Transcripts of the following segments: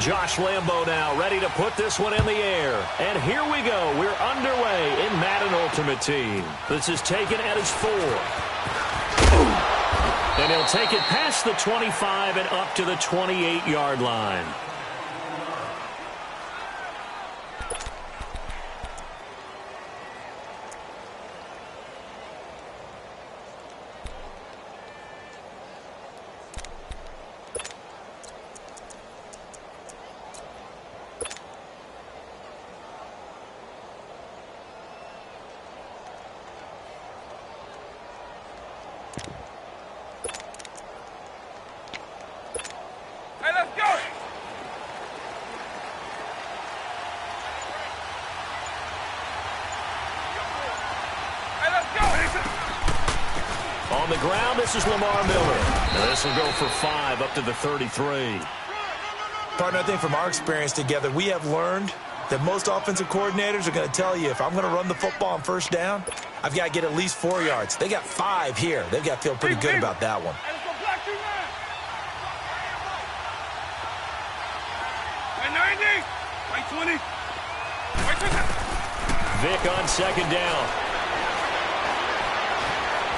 Josh Lambo now ready to put this one in the air. And here we go. We're underway in Madden Ultimate Team. This is taken at his 4. And he'll take it past the 25 and up to the 28-yard line. On the ground, this is Lamar Miller. Now this will go for 5 up to the 33. Partner, I think from our experience together, we have learned that most offensive coordinators are going to tell you, if I'm going to run the football on first down, I've got to get at least 4 yards. They got 5 here. They've got to feel pretty good about that one. Vic on second down.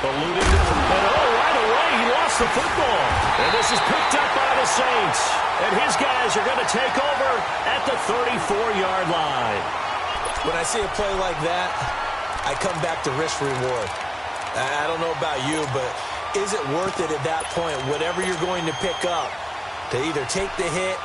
Alluding to and right away, he lost the football. And this is picked up by the Saints. And his guys are going to take over at the 34-yard line. When I see a play like that, I come back to risk-reward. I don't know about you, but is it worth it at that point, whatever you're going to pick up, to either take the hit,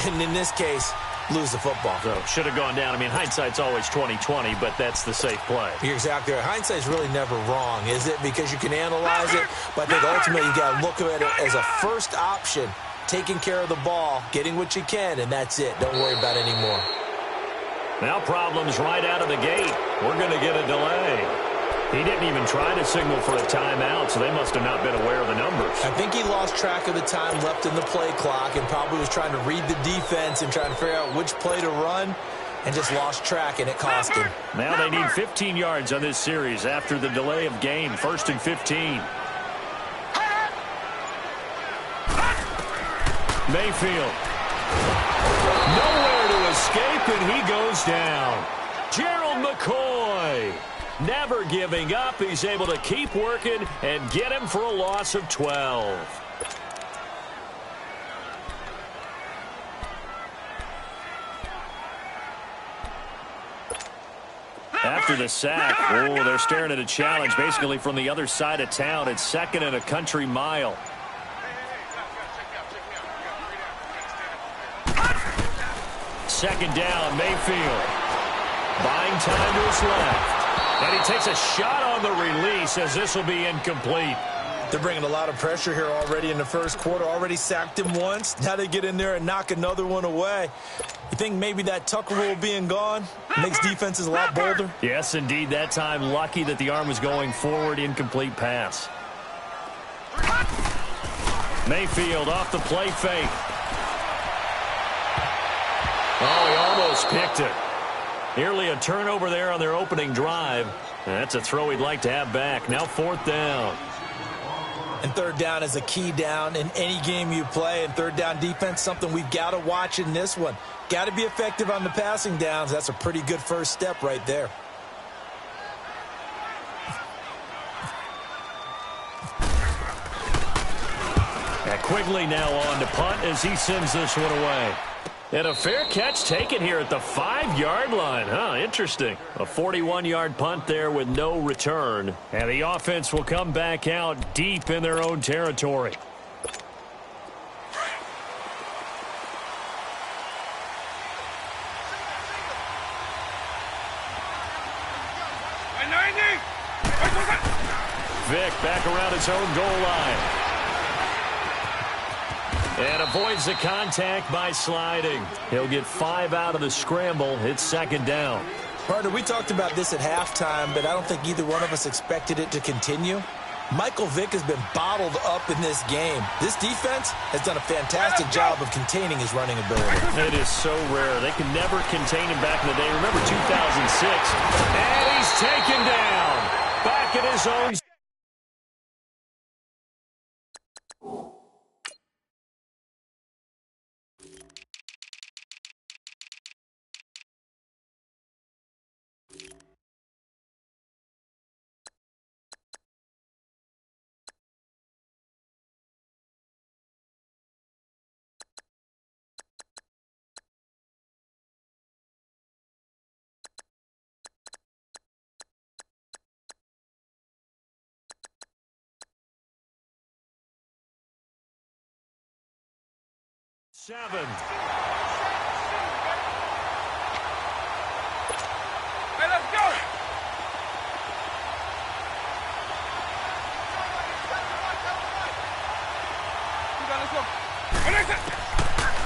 and in this case, lose the football? So should have gone down. I mean, hindsight's always 20/20, but that's the safe play. You're exactly right. Hindsight's really never wrong, is it? Because you can analyze it, but I think ultimately you got to look at it as a first option, taking care of the ball, getting what you can, and that's it. Don't worry about it anymore. Now problems right out of the gate. We're going to get a delay. He didn't even try to signal for a timeout, so they must have not been aware of the numbers. I think he lost track of the time left in the play clock and probably was trying to read the defense and trying to figure out which play to run and just lost track, and it cost him. Now they need 15 yards on this series after the delay of game. 1st and 15. Mayfield. Nowhere to escape, and he goes down. Gerald McCoy. Never giving up. He's able to keep working and get him for a loss of 12. After the sack, they're staring at a challenge basically from the other side of town. It's 2nd and a country mile. Second down, Mayfield. Buying time to his left. And he takes a shot on the release as this will be incomplete. They're bringing a lot of pressure here already in the first quarter. Already sacked him once. Now they get in there and knock another one away. You think maybe that Tucker rule being gone makes defenses a lot bolder? Yes, indeed. That time lucky that the arm was going forward. Incomplete pass. Mayfield off the play fake. Oh, he almost picked it. Nearly a turnover there on their opening drive. That's a throw he'd like to have back. Now 4th down. And 3rd down is a key down in any game you play. And 3rd down defense, something we've got to watch in this one. Got to be effective on the passing downs. That's a pretty good first step right there. Quigley now on to punt as he sends this one away. And a fair catch taken here at the 5-yard line. Interesting. A 41-yard punt there with no return. And the offense will come back out deep in their own territory. Vic back around his own goal line. And avoids the contact by sliding. He'll get 5 out of the scramble. It's 2nd down. Partner, we talked about this at halftime, but I don't think either one of us expected it to continue. Michael Vick has been bottled up in this game. This defense has done a fantastic job of containing his running ability. It is so rare. They can never contain him back in the day. Remember 2006? And he's taken down. Back at his own 7. Hey, let's go! Let's go.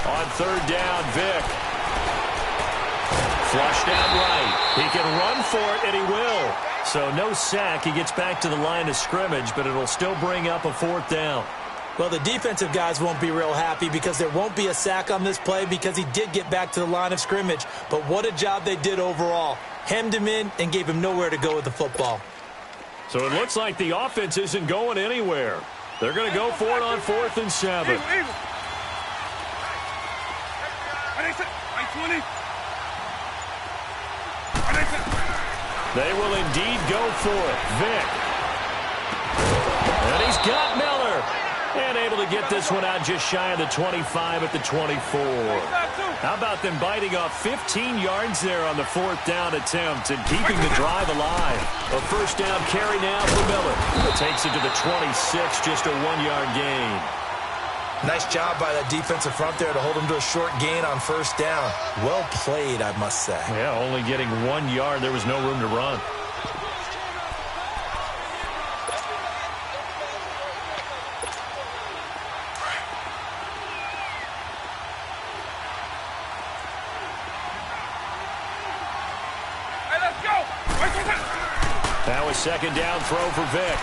On 3rd down, Vic. Flush down right. He can run for it, and he will. So no sack. He gets back to the line of scrimmage, but it'll still bring up a 4th down. Well, the defensive guys won't be real happy because there won't be a sack on this play because he did get back to the line of scrimmage. But what a job they did overall. Hemmed him in and gave him nowhere to go with the football. So it looks like the offense isn't going anywhere. They're going to go for it on 4th and 7. They will indeed go for it. Vic. And he's got Miller. And able to get this one out just shy of the 25 at the 24. How about them biting off 15 yards there on the 4th down attempt and keeping the drive alive? A 1st down carry now for Miller. Takes it to the 26, just a 1-yard gain. Nice job by that defensive front there to hold him to a short gain on 1st down. Well played, I must say. Yeah, only getting 1 yard. There was no room to run. That was 2nd down throw for Vic.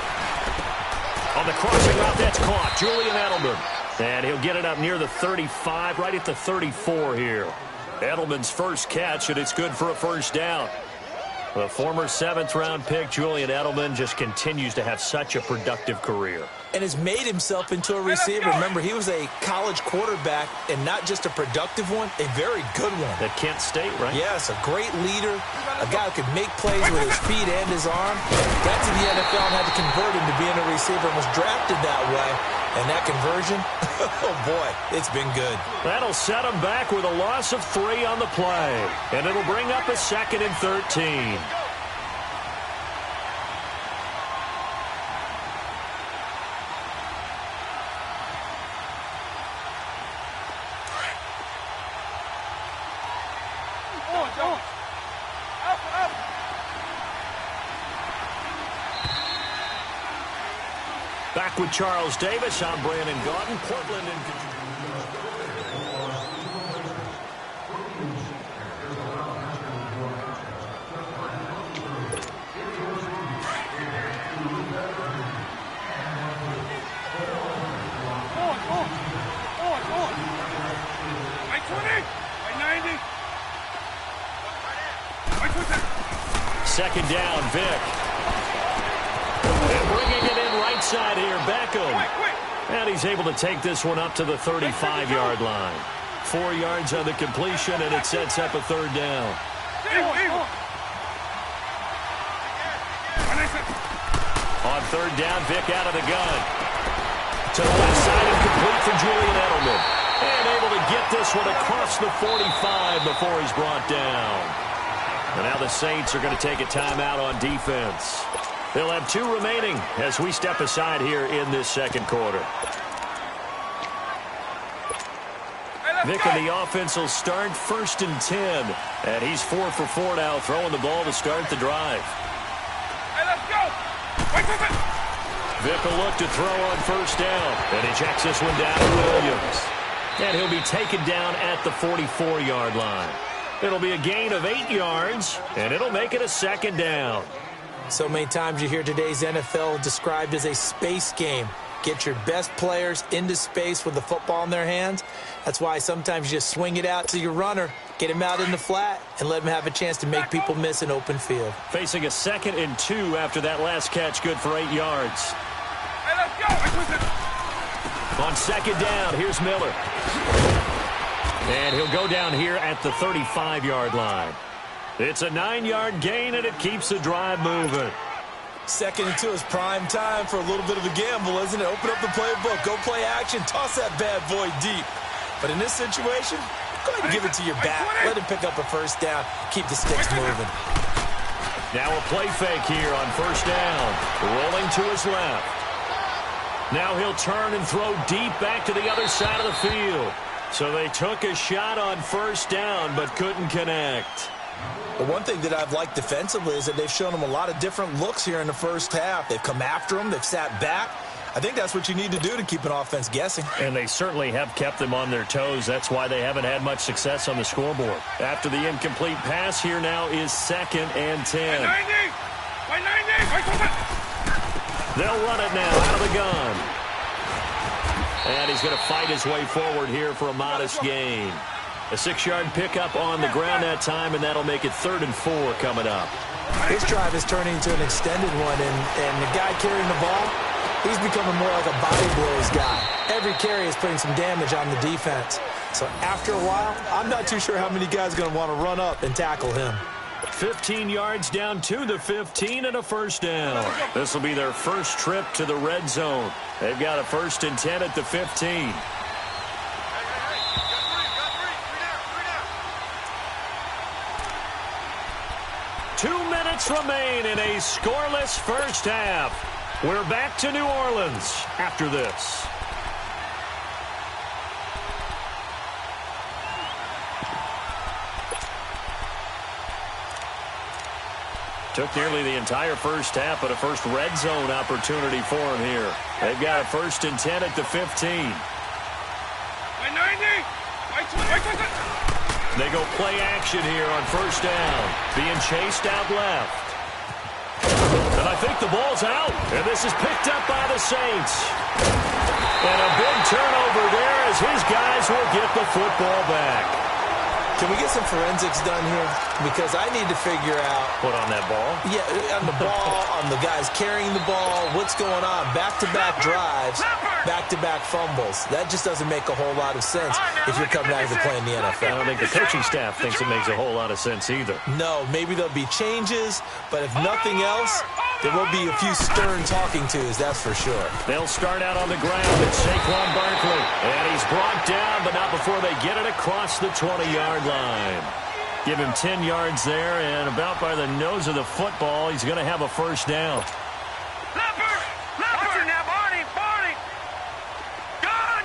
On the crossing route, that's caught. Julian Edelman. And he'll get it up near the 35, right at the 34 here. Edelman's first catch, and it's good for a 1st down. The former 7th-round pick, Julian Edelman, just continues to have such a productive career. And has made himself into a receiver. Remember, he was a college quarterback, and not just a productive one, a very good one. At Kent State, right? Yes, a great leader, a guy who could make plays with his feet and his arm. Got to the NFL and had to convert him to being a receiver and was drafted that way. And that conversion, oh boy, it's been good. That'll set him back with a loss of 3 on the play. And it'll bring up a 2nd and 13. Back with Charles Davis, I'm Brandon Gaudin. Portland in control. Second down, Vic. And bringing it in right side here, Beckham. And he's able to take this one up to the 35-yard line. 4 yards on the completion, and it sets up a 3rd down. On 3rd down, Vic out of the gun. To the left side and complete for Julian Edelman. And able to get this one across the 45 before he's brought down. And now the Saints are going to take a timeout on defense. They'll have 2 remaining as we step aside here in this 2nd quarter. Vic and the offense will start 1st and 10. And he's 4 for 4 now, throwing the ball to start the drive. Vic will look to throw on 1st down. And he checks this one down to Williams. And he'll be taken down at the 44-yard line. It'll be a gain of 8 yards, and it'll make it a 2nd down. So many times you hear today's NFL described as a space game. Get your best players into space with the football in their hands. That's why sometimes you just swing it out to your runner, get him out in the flat, and let him have a chance to make people miss an open field. Facing a 2nd and 2 after that last catch, good for 8 yards. Hey, let's go. On 2nd down, here's Miller. And he'll go down here at the 35-yard line. It's a 9-yard gain, and it keeps the drive moving. 2nd and 2 is prime time for a little bit of a gamble, isn't it? Open up the playbook, go play action, toss that bad boy deep. But in this situation, go ahead and give it to your back. Let him pick up a 1st down, keep the sticks moving. Now a play fake here on 1st down. Rolling to his left. Now he'll turn and throw deep back to the other side of the field. So they took a shot on first down but couldn't connect. The one thing that I've liked defensively is that they've shown them a lot of different looks here in the first half. They've come after them. They've sat back. I think that's what you need to do to keep an offense guessing. And they certainly have kept them on their toes. That's why they haven't had much success on the scoreboard. After the incomplete pass, here now is 2nd and 10. They'll run it now out of the gun. And he's going to fight his way forward here for a modest gain. A 6-yard pickup on the ground that time, and that'll make it 3rd and 4 coming up. This drive is turning into an extended one, and the guy carrying the ball, he's becoming more like a body blows guy. Every carry is putting some damage on the defense. So after a while, I'm not too sure how many guys are going to want to run up and tackle him. 15 yards down to the 15 and a first down. This will be their first trip to the red zone. They've got a 1st and 10 at the 15. Two minutes remain in a scoreless first half. We're back to New Orleans after this. Took nearly the entire first half, but a first red zone opportunity for him here. They've got a 1st and 10 at the 15. They go play action here on first down. Being chased out left. And I think the ball's out. And this is picked up by the Saints. And a big turnover there as his guys will get the football back. Can we get some forensics done here? Because I need to figure out... Put on that ball? Yeah, on the ball, on the guys carrying the ball, what's going on? Back-to-back drives, back-to-back fumbles. That just doesn't make a whole lot of sense if you're coming out here playing the NFL. I don't think the coaching staff thinks it makes a whole lot of sense either. No, maybe there'll be changes, but if nothing else, there will be a few stern talking tos, that's for sure. They'll start out on the ground at Saquon Barkley. And he's brought down, but not before they get it across the 20-yard line. Give him 10 yards there, and about by the nose of the football, he's going to have a first down. Leopard now, Barney. Gone.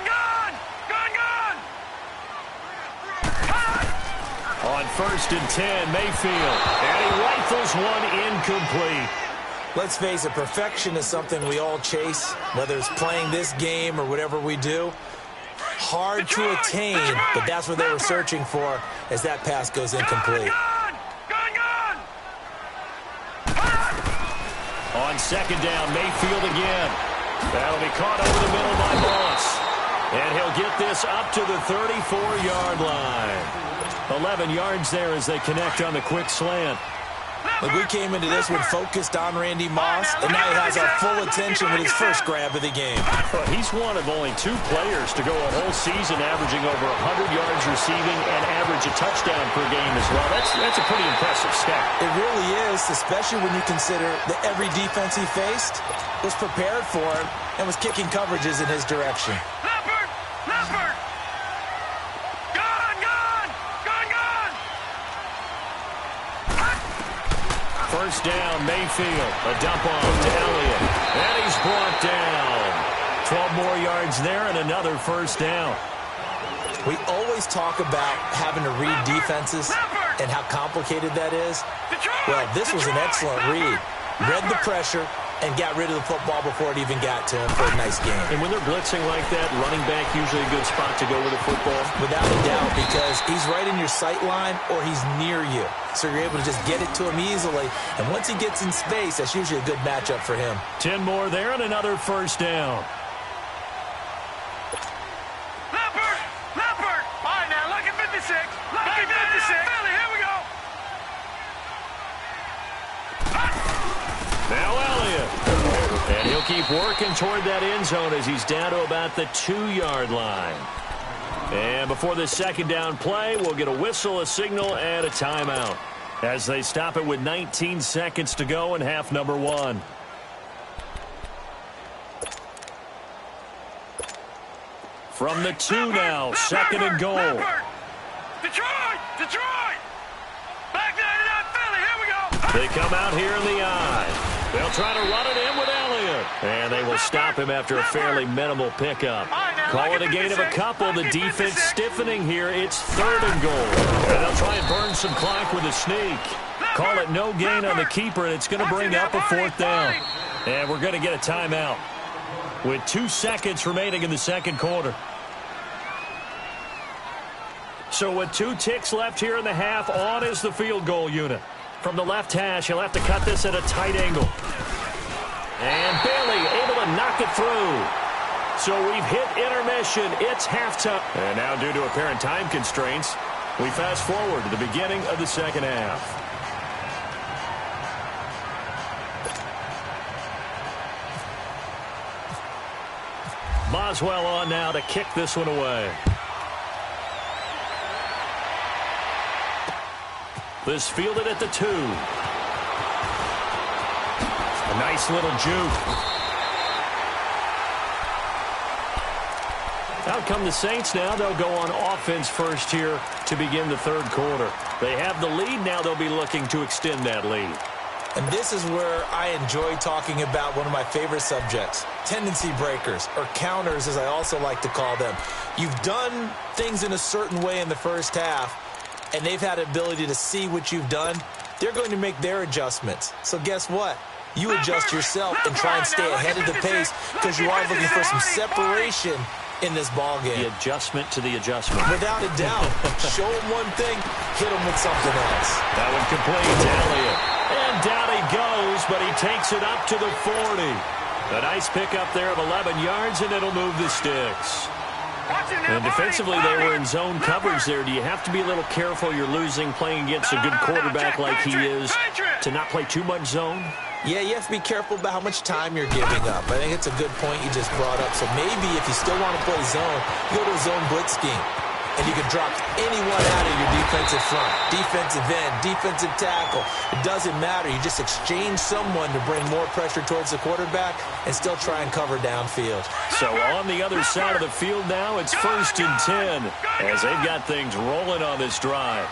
On 1st and 10, Mayfield. And he rifles one incomplete. Let's face it, perfection is something we all chase, whether it's playing this game or whatever we do. Hard to attain, but that's what they were searching for as that pass goes incomplete. Gone. On 2nd down, Mayfield again. That'll be caught over the middle by Moss. And he'll get this up to the 34-yard line. 11 yards there as they connect on the quick slant. Look, we came into this one focused on Randy Moss, and now he has our full attention with his first grab of the game. But he's one of only 2 players to go a whole season averaging over 100 yards receiving and average a touchdown per game as well. That's a pretty impressive stat. It really is, especially when you consider that every defense he faced was prepared for him and was kicking coverages in his direction. Leopard. Gone. First down, Mayfield. A dump off to Elliott. And he's brought down. 12 more yards there and another first down. We always talk about having to read defenses and how complicated that is. Well, this was an excellent read. Read the pressure and got rid of the football before it even got to him for a nice game. And when they're blitzing like that, running back usually a good spot to go with the football. Without a doubt, because he's right in your sight line or he's near you. So you're able to just get it to him easily. And once he gets in space, that's usually a good matchup for him. 10 more there and another first down. Leopard. All right, now, look at 56. Look at 56. Billy, here we go. Now Elliott. And he'll keep working toward that end zone as he's down to about the 2-yard line. And before the 2nd down play, we'll get a whistle, a signal, and a timeout as they stop it with 19 seconds to go in half number 1. From the 2 now, 2nd and goal. Detroit. Back 99, Philly, here we go. They come out here in the eye. They'll try to run it in with Elliott. And they will stop him after a fairly minimal pickup. Call it a gain of a couple. The defense stiffening here. It's 3rd and goal. And they'll try and burn some clock with a sneak. Call it no gain on the keeper, and it's going to bring up a 4th down. And we're going to get a timeout with 2 seconds remaining in the second quarter. So with 2 ticks left here in the half, on is the field goal unit. From the left hash, he'll have to cut this at a tight angle. And Bailey able to knock it through. So we've hit intermission. It's halftime. And now, due to apparent time constraints, we fast forward to the beginning of the second half. Boswell on now to kick this one away. This fielded at the 2. A nice little juke. Out come the Saints now. They'll go on offense first here to begin the third quarter. They have the lead. Now they'll be looking to extend that lead. And this is where I enjoy talking about one of my favorite subjects, tendency breakers, or counters as I also like to call them. You've done things in a certain way in the first half, and they've had the ability to see what you've done. They're going to make their adjustments. So guess what? You adjust yourself and try and stay ahead of the pace because you are looking for some separation in this ball game. The adjustment to the adjustment. Without a doubt. Show them one thing, hit them with something else. That one complete to Elliott. And down he goes, but he takes it up to the 40. A nice pickup there of 11 yards, and it'll move the sticks. And defensively, they were in zone coverage there. Do you have to be a little careful? You're losing playing against a good quarterback like he is to not play too much zone? Yeah, you have to be careful about how much time you're giving up. I think it's a good point you just brought up. So maybe if you still want to play zone, you go to a zone blitz scheme. And you can drop anyone out of your defensive front, defensive end, defensive tackle. It doesn't matter. You just exchange someone to bring more pressure towards the quarterback and still try and cover downfield. So on the other side of the field now, it's 1st and 10 as they've got things rolling on this drive.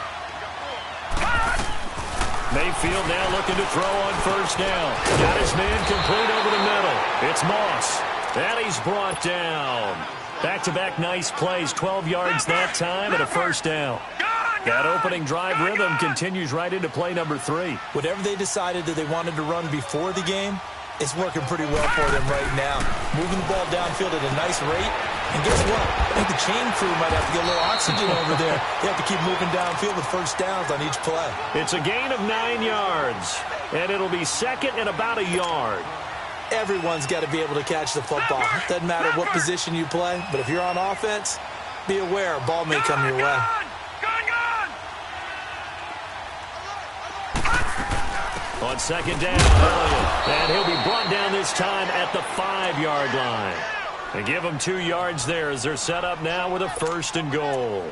Mayfield now looking to throw on 1st down. Got his man complete over the middle. It's Moss. And he's brought down. Back-to-back nice plays, 12 yards that time and a 1st down. That opening drive rhythm continues right into play number 3. Whatever they decided that they wanted to run before the game, it's working pretty well for them right now. Moving the ball downfield at a nice rate. And guess what? I think the chain crew might have to get a little oxygen over there. They have to keep moving downfield with 1st downs on each play. It's a gain of 9 yards, and it'll be 2nd and about a yard. Everyone's got to be able to catch the football. Doesn't matter what position you play, but if you're on offense, be aware a ball may come your way. On 2nd down, Elliott. And he'll be brought down this time at the 5-yard line. And give them 2 yards there as they're set up now with a 1st and goal.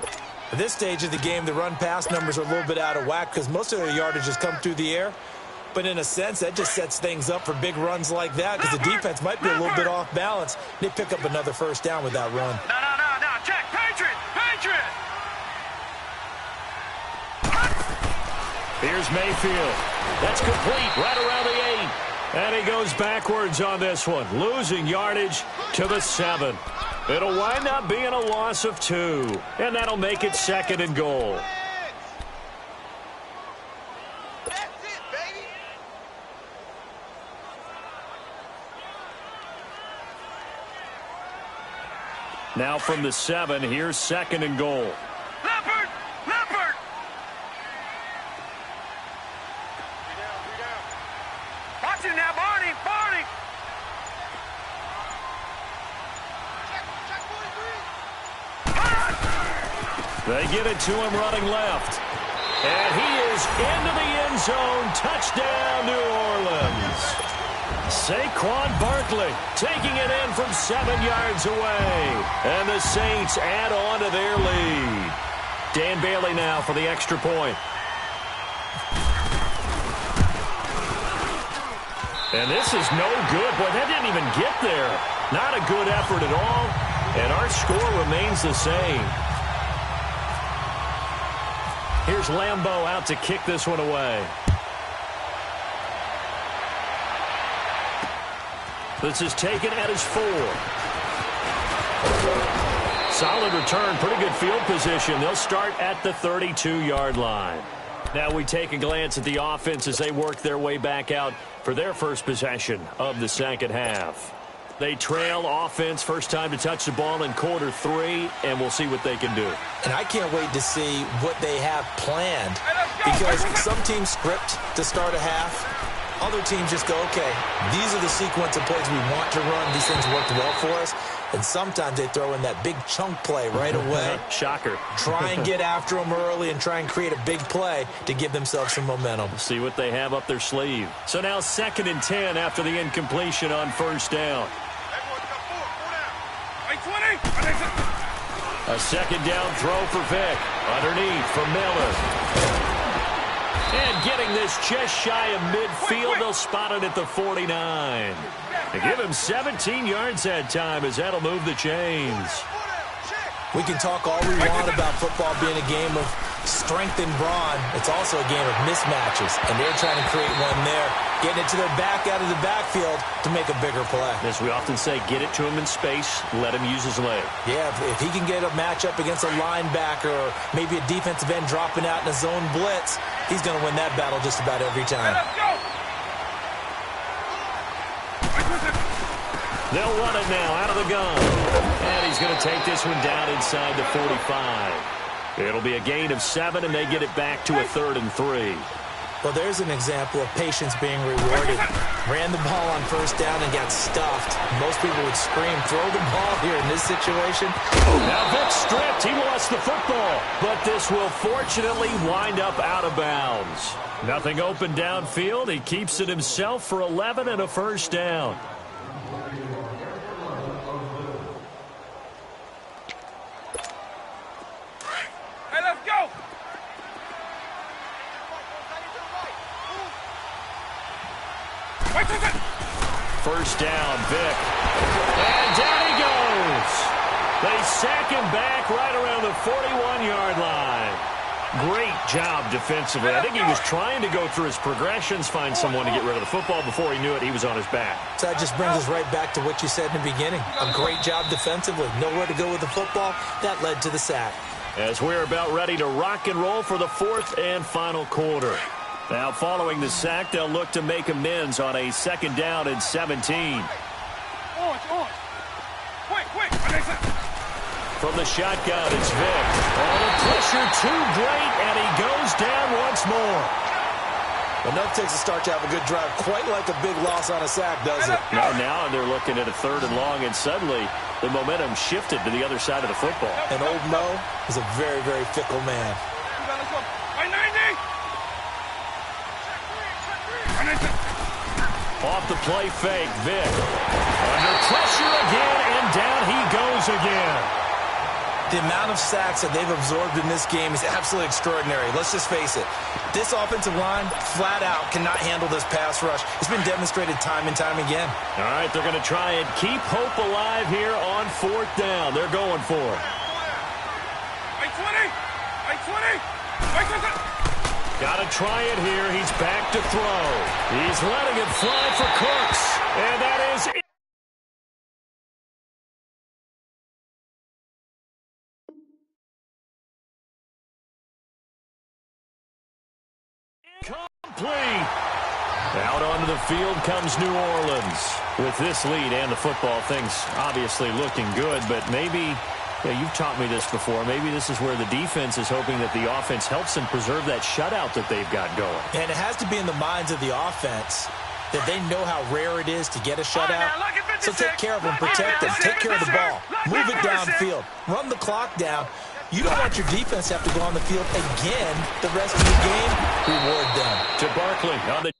At this stage of the game, the run-pass numbers are a little bit out of whack because most of their yardage has come through the air. But in a sense, that just sets things up for big runs like that because the defense might be a little bit off balance. They pick up another 1st down with that run. No. Check. Patriot. Here's Mayfield. That's complete right around the 8. And he goes backwards on this one, losing yardage to the 7. It'll wind up being a loss of 2. And that'll make it 2nd and goal. Now from the 7, here's 2nd and goal. Leopard! Watch it now, Barney! They give it to him running left. And he is into the end zone. Touchdown, New Orleans. Saquon Barkley taking it in from 7 yards away. And the Saints add on to their lead. Dan Bailey now for the extra point. And this is no good. Boy, that didn't even get there. Not a good effort at all. And our score remains the same. Here's Lambeau out to kick this one away. This is taken at his 4. Solid return, pretty good field position. They'll start at the 32-yard line. Now we take a glance at the offense as they work their way back out for their first possession of the second half. They trail offense, first time to touch the ball in quarter 3, and we'll see what they can do. And I can't wait to see what they have planned, because some teams script to start a half. Other teams just go, okay, these are the sequence of plays we want to run. These things worked well for us. And sometimes they throw in that big chunk play right away. Shocker. Try and get after them early and try and create a big play to give themselves some momentum. See what they have up their sleeve. So now 2nd and 10 after the incompletion on first down. A second down throw for Vick. Underneath for Miller. And getting this just shy of midfield, they'll spot it at the 49. They give him 17 yards that time as that'll move the chains. We can talk all we want about football being a game of strength and brawn. It's also a game of mismatches, and they're trying to create one there, getting it to their back out of the backfield to make a bigger play. As we often say, get it to him in space, let him use his leg. Yeah, if he can get a matchup against a linebacker or maybe a defensive end dropping out in a zone blitz, he's going to win that battle just about every time. They'll run it now out of the gun. And he's going to take this one down inside the 45. It'll be a gain of 7, and they get it back to a 3rd and 3. Well, there's an example of patience being rewarded. Ran the ball on first down and got stuffed. Most people would scream, throw the ball here in this situation. Now Vick stripped. He lost the football. But this will fortunately wind up out of bounds. Nothing open downfield. He keeps it himself for 11 and a first down. First down, Vick. And down he goes. They sack him back right around the 41-yard line. Great job defensively. I think he was trying to go through his progressions, find someone to get rid of the football. Before he knew it, he was on his back. So that just brings us right back to what you said in the beginning. A great job defensively. Nowhere to go with the football. That led to the sack. As we're about ready to rock and roll for the 4th and final quarter. Now, following the sack, they'll look to make amends on a 2nd down and 17. From the shotgun, it's Vick. Oh, the pressure too great, and he goes down once more. Enough takes a start to have a good drive. Quite like a big loss on a sack, does it? Now they're looking at a 3rd and long, and suddenly the momentum shifted to the other side of the football. And old Mo is a very, very fickle man. Off the play fake, Vick. Under pressure again, and down he goes again. The amount of sacks that they've absorbed in this game is absolutely extraordinary. Let's just face it. This offensive line, flat out, cannot handle this pass rush. It's been demonstrated time and time again. All right, they're going to try and keep hope alive here on 4th down. They're going for it. 20. Got to try it here. He's back to throw. He's letting it fly for Cooks. And that is it. Complete. Out onto the field comes New Orleans. With this lead and the football, things obviously looking good, but maybe... Yeah, you've taught me this before. Maybe this is where the defense is hoping that the offense helps them preserve that shutout that they've got going. And it has to be in the minds of the offense that they know how rare it is to get a shutout. So take care of them, protect them, take care of the ball, move it downfield, run the clock down. You don't want your defense to have to go on the field again the rest of the game. Reward them. To Barkley on the